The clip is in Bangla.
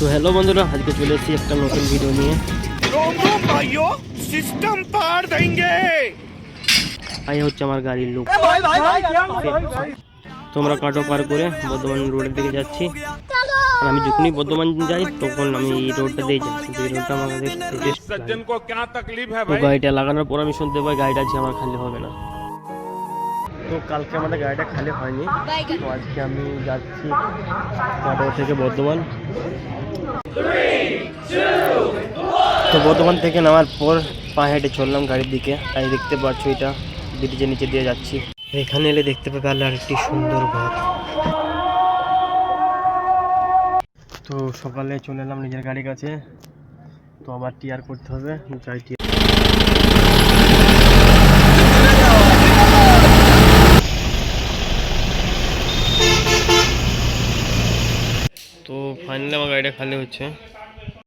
তো হ্যালো বন্ধুরা, আজকে চলে এসেছি একটা নতুন ভিডিও নিয়ে। সিস্টেম পার দেंगे। এই হচ্ছে আমার গাড়ির লুক। তোমরা কাটো পার করে বর্ধমান রোডের দিকে যাচ্ছি। আর আমি যখনই বর্ধমান যাই তখন আমি এই রোডটা দিয়ে যাই, কিন্তু এই রোডটা আমাদের सज्जन को क्या तकलीफ है তো भाई? গাড়িটা লাগানোর পর আমি শুনতে পাই গাড়িটা আছে আমার খালি হবে না। তো কালকে আমাদের গাড়িটা খালি হয়নি, তো আজকে আমি যাচ্ছি কাটো থেকে বর্ধমান। তো বর্ধমান থেকে নামার পর পা হেঁটে চললাম গাড়ির দিকে। তাই দেখতে পাচ্ছ এটা ব্রিজের নিচে দিয়ে যাচ্ছি। এখানে এলে দেখতে পাবে আরেকটি সুন্দর ঘর। তো সকালে চলে এলাম নিজের গাড়ির কাছে, তো আবার টিআর করতে হবে। যাই টিআর। তো ফাইনালি আমার গাড়িটা খালি হচ্ছে।